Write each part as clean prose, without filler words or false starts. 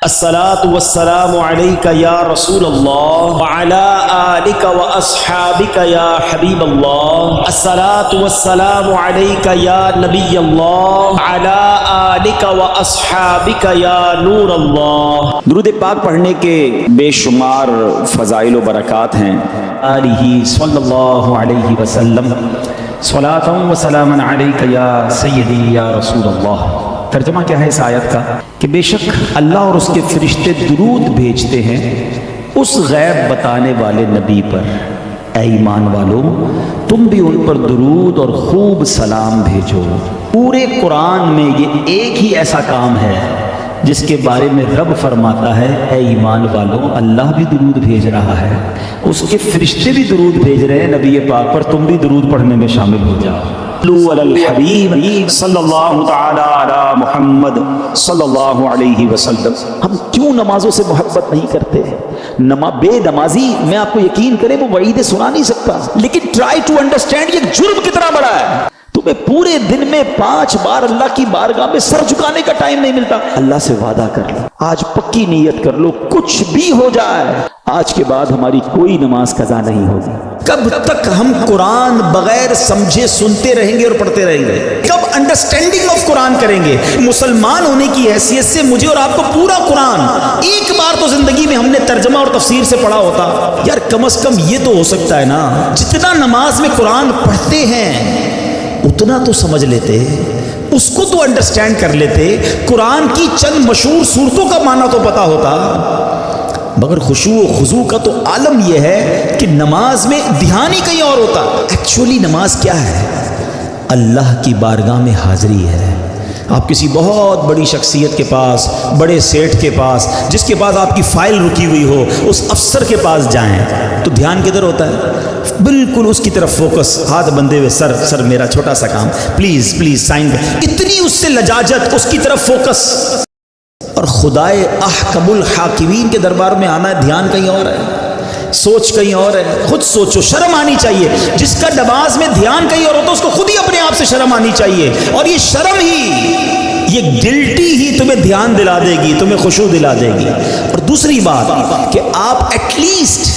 الصلاۃ والسلام علیک یا رسول اللہ وعلی آلک واصحابک یا حبیب اللہ. الصلاۃ والسلام علیک یا نبی اللہ وعلی آلک واصحابک یا نور اللہ. درود پاک پڑھنے کے بے شمار فضائل و برکات ہیں. آلہ صلی اللہ علیہ وسلم صلاۃ و سلام علیک یا سیدی یا رسول اللہ. ترجمہ کیا ہے اس آیت کا کہ بے شک اللہ اور اس کے فرشتے درود بھیجتے ہیں اس غیب بتانے والے نبی پر. اے ایمان والو تم بھی ان پر درود اور خوب سلام بھیجو. پورے قرآن میں یہ ایک ہی ایسا کام ہے جس کے بارے میں رب فرماتا ہے اے ایمان والو اللہ بھی درود بھیج رہا ہے, اس کے فرشتے بھی درود بھیج رہے ہیں نبی پاک پر, تم بھی درود پڑھنے میں شامل ہو جاؤ. علی الحبیب صلی اللہ تعالی علی محمد صلی اللہ علیہ وسلم. ہم کیوں نمازوں سے محبت نہیں کرتے؟ بے نمازی میں آپ کو یقین کرے وہ وعید سنا نہیں سکتا, لیکن ٹرائی ٹو انڈرسٹینڈ یہ جرم کتنا بڑا ہے. تمہیں پورے دن میں 5 بار اللہ کی بارگاہ میں سر جھکانے کا ٹائم نہیں ملتا. اللہ سے وعدہ کر لو, آج پکی نیت کر لو, کچھ بھی ہو جائے آج کے بعد ہماری کوئی نماز قضا نہیں ہوگی. کب تک ہم قرآن بغیر سمجھے سنتے رہیں گے اور پڑھتے رہیں گے؟ کب انڈرسٹینڈنگ آف قرآن کریں گے؟ مسلمان ہونے کی حیثیت سے مجھے اور آپ کو پورا قرآن ایک بار تو زندگی میں ہم نے ترجمہ اور تفسیر سے پڑھا ہوتا. یار کم از کم یہ تو ہو سکتا ہے نا, جتنا نماز میں قرآن پڑھتے ہیں اتنا تو سمجھ لیتے, اس کو تو انڈرسٹینڈ کر لیتے, قرآن کی چند مشہور صورتوں کا معنی تو پتا ہوتا. مگر خشوع و خضوع کا تو عالم یہ ہے کہ نماز میں دھیان ہی کہیں اور ہوتا. ایکچولی نماز کیا ہے؟ اللہ کی بارگاہ میں حاضری ہے. آپ کسی بہت بڑی شخصیت کے پاس, بڑے سیٹھ کے پاس, جس کے پاس آپ کی فائل رکی ہوئی ہو, اس افسر کے پاس جائیں تو دھیان کدھر ہوتا ہے؟ بالکل اس کی طرف فوکس, ہاتھ بندھے ہوئے, سر میرا چھوٹا سا کام, پلیز سائن. اتنی اس سے لجاجت, اس کی طرف فوکس. اور خدائے احکم الحاکمین کے دربار میں آنا ہے, دھیان کہیں اور ہے, سوچ کہیں اور ہے. خود سوچو, شرم آنی چاہیے. جس کا نماز میں دھیان کہیں اور ہوتا ہے اس کو خود ہی اپنے آپ سے شرم آنی چاہیے. اور یہ شرم ہی, یہ گلٹی ہی تمہیں دھیان دلا دے گی, تمہیں خشوع دلا دے گی. اور دوسری بات کہ آپ ایٹ لیسٹ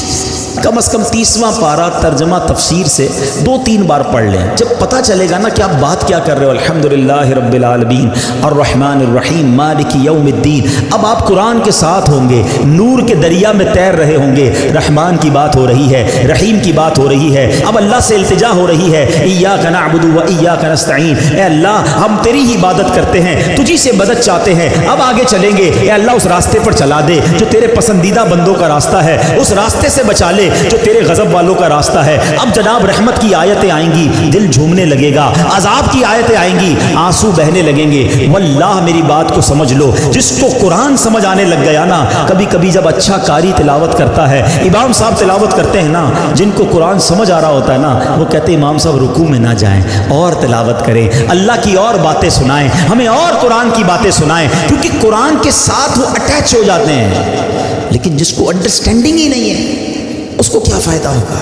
کم از کم 30واں پارہ ترجمہ تفسیر سے 2-3 بار پڑھ لیں. جب پتہ چلے گا نا کہ آپ بات کیا کر رہے ہو, الحمدللہ رب العالمین الرحمن الرحیم مالک یوم الدین. اب آپ قرآن کے ساتھ ہوں گے, نور کے دریا میں تیر رہے ہوں گے. رحمان کی بات ہو رہی ہے, رحیم کی بات ہو رہی ہے, اب اللہ سے التجا ہو رہی ہے. ایاک نعبد و ایاک نستعین, اے اللہ ہم تیری ہی عبادت کرتے ہیں, تجھی سے مدد چاہتے ہیں. اب آگے چلیں گے, اے اللہ اس راستے پر چلا دے جو تیرے پسندیدہ بندوں کا راستہ ہے, اس راستے سے بچا لے جو تیرے غضب والوں کا راستہ ہے. اب جناب رحمت کی آیتیں آئیں گی, دل جھومنے لگے گا. عذاب کی آیتیں آئیں گی, آنسو بہنے لگیں گے. واللہ میری بات کو سمجھ لو, جس کو قرآن سمجھ آنے لگ گیا نا, کبھی کبھی جب اچھا قاری تلاوت کرتا ہے, امام صاحب تلاوت کرتے ہیں نا, جن کو قرآن سمجھ آ رہا ہوتا ہے نا, وہ کہتے ہیں امام صاحب رکوع میں نہ جائیں, اور تلاوت کریں, اللہ کی اور باتیں سنائیں, ہمیں اور قرآن کی باتیں سنائیں, کیونکہ قرآن کے ساتھ وہ اٹیچ ہو جاتے ہیں. لیکن جس کو انڈرسٹینڈنگ ہی نہیں ہے اس کو کیا فائدہ ہوگا؟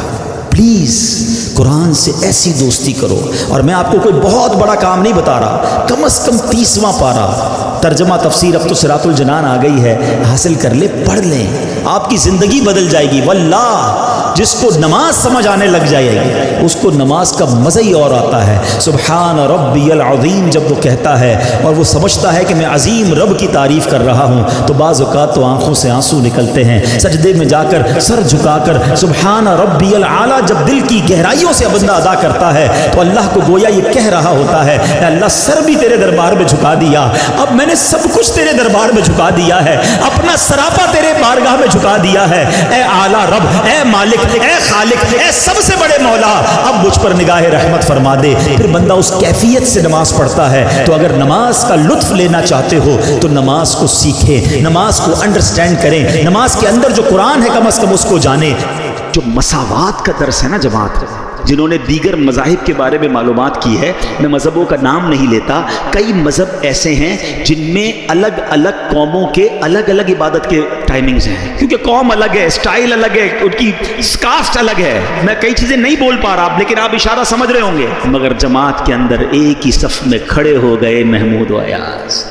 پلیز قرآن سے ایسی دوستی کرو. اور میں آپ کو کوئی بہت بڑا کام نہیں بتا رہا, کم از کم 30واں پارہ ترجمہ تفسیر, اب تو صراط الجنان آ گئی ہے, حاصل کر لے, پڑھ لیں, آپ کی زندگی بدل جائے گی. واللہ جس کو نماز سمجھ آنے لگ جائے گی اس کو نماز کا مزہ ہی اور آتا ہے. سبحان ربی العظیم جب وہ کہتا ہے اور وہ سمجھتا ہے کہ میں عظیم رب کی تعریف کر رہا ہوں, تو بعض اوقات تو آنکھوں سے آنسو نکلتے ہیں. سجدے میں جا کر سر جھکا کر سبحان ربی العالی جب دل کی گہرائیوں سے بندہ ادا کرتا ہے تو اللہ کو گویا یہ کہہ رہا ہوتا ہے اے اللہ سر بھی تیرے دربار میں جھکا دیا, اب میں نے سب کچھ تیرے دربار میں جھکا دیا ہے, اپنا سراپا تیرے بارگاہ میں جھکا دیا ہے. اے اعلیٰ رب, اے مالک, اے خالق, اے سب سے بڑے مولا, اب مجھ پر نگاہ رحمت فرما دے. پھر بندہ اس کیفیت سے نماز پڑھتا ہے. تو اگر نماز کا لطف لینا چاہتے ہو تو نماز کو سیکھیں, نماز کو انڈرسٹینڈ کریں, نماز کے اندر جو قرآن ہے کم از کم اس کو جانیں. جو مساوات کا درس ہے نا جماعت, جنہوں نے دیگر مذاہب کے بارے میں معلومات کی ہے, میں مذہبوں کا نام نہیں لیتا, کئی مذہب ایسے ہیں جن میں الگ الگ قوموں کے الگ الگ عبادت کے ٹائمنگز ہیں, کیونکہ قوم الگ ہے, اسٹائل الگ ہے, ان کی کاسٹ الگ ہے. میں کئی چیزیں نہیں بول پا رہا, لیکن آپ اشارہ سمجھ رہے ہوں گے. مگر جماعت کے اندر ایک ہی صف میں کھڑے ہو گئے محمود و ایاز,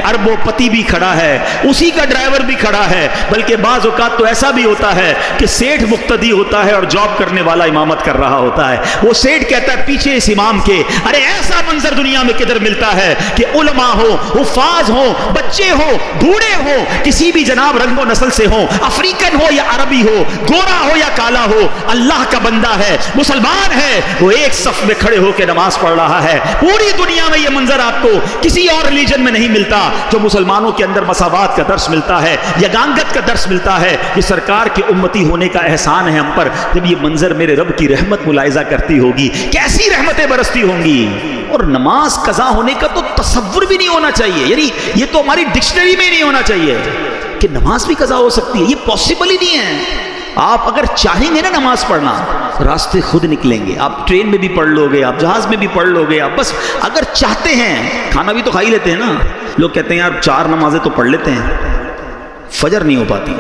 اربوں پتی بھی کھڑا ہے, اسی کا ڈرائیور بھی کھڑا ہے, بلکہ بعض اوقات تو ایسا بھی ہوتا ہے کہ سیٹھ مقتدی ہوتا ہے اور جاب کرنے والا امامت کر رہا ہوتا ہے. وہ سیٹھ کہتا ہے پیچھے اس امام کے, ارے ایسا منظر دنیا میں کدھر ملتا ہے کہ علماء ہو, حفاظ ہو, بچے ہو, بوڑھے ہو, کسی بھی جناب رنگ و نسل سے ہو, افریقن ہو یا عربی ہو, گورا ہو یا کالا ہو, اللہ کا بندہ ہے, مسلمان ہے, وہ ایک صف میں کھڑے ہو کے نماز پڑھ رہا ہے. پوری دنیا میں یہ منظر آپ کو کسی اور ریلیجن میں نہیں ملتا. جو مسلمانوں کے اندر مساوات کا درس ملتا ہے, یگانگت کا درس ملتا ہے, یہ سرکار کے امتی ہونے کا احسان ہے ہم پر. جب یہ منظر میرے رب کی رحمت ملاحظہ کرتی ہوگی, کیسی رحمتیں برستی ہوں گی. اور نماز قضا ہونے کا تو تصور بھی نہیں ہونا چاہیے, یعنی یہ تو ہماری ڈکشنری میں نہیں ہونا چاہیے کہ نماز بھی قضا ہو سکتی ہے. یہ پاسبل ہی نہیں ہے. آپ اگر چاہیں گے نا نماز پڑھنا, راستے خود نکلیں گے. آپ ٹرین میں بھی پڑھ لو گے, آپ جہاز میں بھی پڑھ لو گے, آپ بس اگر چاہتے ہیں. کھانا بھی تو کھا ہی لیتے ہیں نا. لوگ کہتے ہیں یار 4 نمازیں تو پڑھ لیتے ہیں, فجر نہیں ہو پاتی.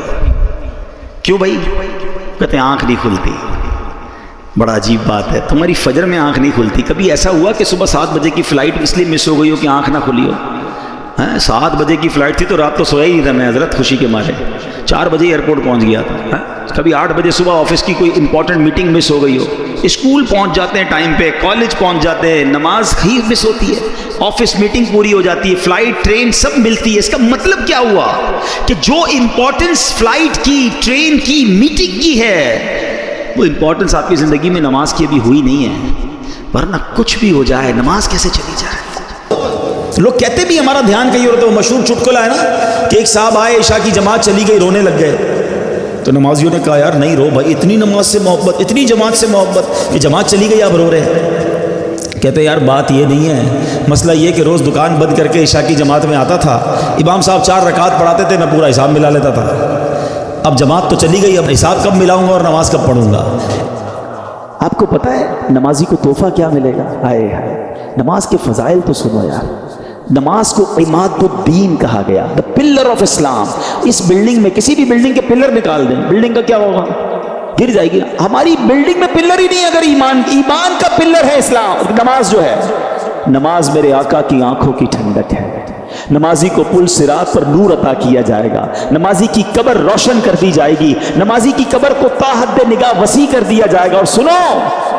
کیوں بھائی؟ کہتے ہیں آنکھ نہیں کھلتی. بڑا عجیب بات ہے, تمہاری فجر میں آنکھ نہیں کھلتی. کبھی ایسا ہوا کہ صبح 7 بجے کی فلائٹ اس لیے مس ہو گئی ہو کہ آنکھ نہ کھلی ہو؟ 7 بجے کی فلائٹ تھی تو رات تو سویا ہی نہیں تھا میں حضرت, خوشی کے مارے 4 بجے ایئرپورٹ پہنچ گیا تھا. کبھی 8 بجے صبح آفس کی کوئی امپورٹنٹ میٹنگ مس ہو گئی ہو. اسکول پہنچ جاتے ہیں ٹائم پہ, کالج پہنچ جاتے ہیں, نماز ہی مس ہوتی ہے, آفس میٹنگ پوری ہو جاتی ہے, فلائٹ ٹرین سب ملتی ہے. اس کا مطلب کیا ہوا کہ جو امپورٹنس فلائٹ کی, ٹرین کی, میٹنگ کی ہے, وہ امپورٹنس آپ کی زندگی میں نماز کی ابھی ہوئی نہیں ہے. ورنہ کچھ بھی ہو جائے نماز کیسے چلی جائے. لوگ کہتے بھی ہمارا دھیان کہیں اور تو مشہور چٹکلا ہے نا کہ ایک صاحب آئے, عشاء کی جماعت چلی گئی, رونے لگ گئے. تو نمازیوں نے کہا یار نہیں رو بھائی, اتنی نماز سے محبت, اتنی جماعت سے محبت کہ جماعت چلی گئی آپ رو رہے. کہتے یار بات یہ نہیں ہے, مسئلہ یہ کہ روز دکان بند کر کے عشاء کی جماعت میں آتا تھا, امام صاحب 4 رکعت پڑھاتے تھے, میں پورا حساب ملا لیتا تھا. اب جماعت تو چلی گئی, اب حساب کب ملاؤں گا اور نماز کب پڑھوں گا. آپ کو پتہ ہے نمازی کو تحفہ کیا ملے گا؟ آئے ہائے, نماز کے فضائل تو سنو یار. نماز کو عماد الدین کہا گیا, دا پلر آف اسلام. اس بلڈنگ میں کسی بھی بلڈنگ کے پلر نکال دیں, بلڈنگ کا کیا ہوگا؟ گر جائے گی. ہماری بلڈنگ میں پلر ہی نہیں ہے. اگر ایمان کا پلر ہے اسلام, نماز جو ہے. نماز میرے آقا کی آنکھوں کی ٹھنڈک ہے. نمازی کو پل صراط پر نور عطا کیا جائے گا. نمازی کی قبر روشن کر دی جائے گی. نمازی کی قبر کو تا حد نگاہ وسیع کر دیا جائے گا. اور سنو,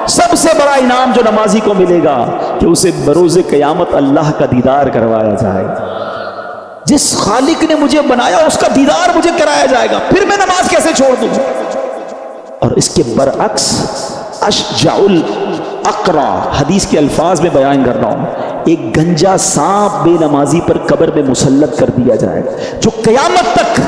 سب سے بڑا انعام جو نمازی کو ملے گا کہ اسے بروز قیامت اللہ کا دیدار کروایا جائے گا. جس خالق نے مجھے بنایا اس کا دیدار مجھے کرایا جائے گا, پھر میں نماز کیسے چھوڑ دوں؟ اور اس کے برعکس اشجع الاقرع, حدیث کے الفاظ میں بیان کر رہا ہوں, ایک گنجا سانپ بے نمازی پر قبر میں مسلط کر دیا جائے گا, جو قیامت تک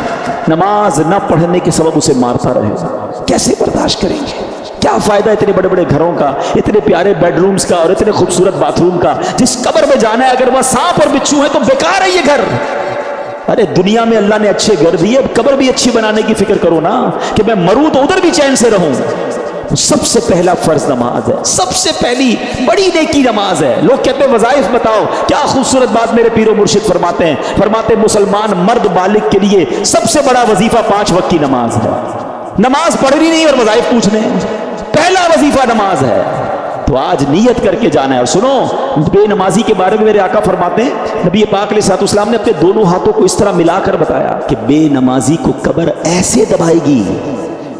نماز نہ پڑھنے کے سبب اسے مارتا رہے گا. کیسے برداشت کریں گے؟ کیا فائدہ اتنے بڑے بڑے گھروں کا, اتنے پیارے بیڈ رومز کا اور اتنے خوبصورت باتھ روم کا, جس قبر میں جانا ہے اگر وہ سانپ اور بچھو ہے تو بیکار ہے یہ گھر. ارے دنیا میں اللہ نے اچھے گھر دیے, اب قبر بھی اچھی بنانے کی فکر کرو نا کہ میں مروں تو ادھر بھی چین سے رہوں. سب سے پہلا فرض نماز ہے, سب سے پہلی بڑی نیکی نماز ہے. لوگ کہتے ہیں وظائف بتاؤ, کیا خوبصورت بات میرے پیر و مرشد فرماتے ہیں. فرماتے مسلمان مرد بالغ کے لیے سب سے بڑا وظیفہ 5 وقت کی نماز ہے. نماز پڑھنی نہیں اور وظائف پوچھنے, پہلا وظیفہ نماز ہے. تو آج نیت کر کے جانا ہے. اور سنو, بے نمازی کے بارے میں میرے آقا فرماتے ہیں, نبی پاک علیہ السلام نے اپنے دونوں ہاتھوں کو اس طرح ملا کر بتایا کہ بے نمازی کو قبر ایسے دبائے گی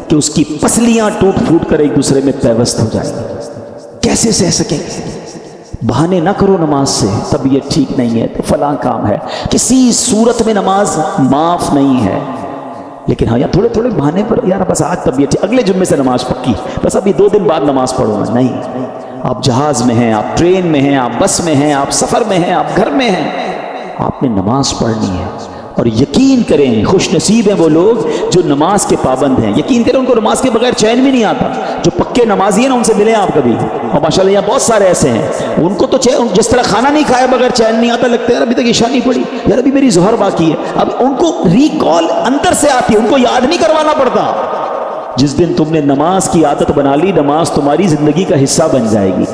کہ اس کی پسلیاں ٹوٹ پھوٹ کر ایک دوسرے میں پیوست ہو جائیں گی. کیسے سہ سکیں گے؟ بہانے نہ کرو نماز سے, طبیعت ٹھیک نہیں ہے تو فلاں کام ہے, کسی صورت میں نماز معاف نہیں ہے. لیکن ہاں یار تھوڑے بہانے پر, یار بس آج طبیعت, اگلے جمعے سے نماز پکی, بس ابھی 2 دن بعد نماز پڑھوں گا. نہیں, آپ جہاز میں ہیں, آپ ٹرین میں ہیں, آپ بس میں ہیں, آپ سفر میں ہیں, آپ گھر میں ہیں, آپ نے نماز پڑھنی ہے. اور یقین کریں خوش نصیب ہیں وہ لوگ جو نماز کے پابند ہیں. یقین کریں ان کو نماز کے بغیر چین بھی نہیں آتا. جو پکے نمازی ہیں نا ان سے ملیں آپ کبھی, اور ماشاءاللہ یہاں بہت سارے ایسے ہیں, ان کو تو جس طرح کھانا نہیں کھایا بغیر چین نہیں آتا, لگتا ہے یار ابھی تک عشاء نہیں پڑی, یار ابھی میری ظہر باقی ہے. اب ان کو ریکال اندر سے آتی ہے, ان کو یاد نہیں کروانا پڑتا. جس دن تم نے نماز کی عادت بنا لی, نماز تمہاری زندگی کا حصہ بن جائے گی.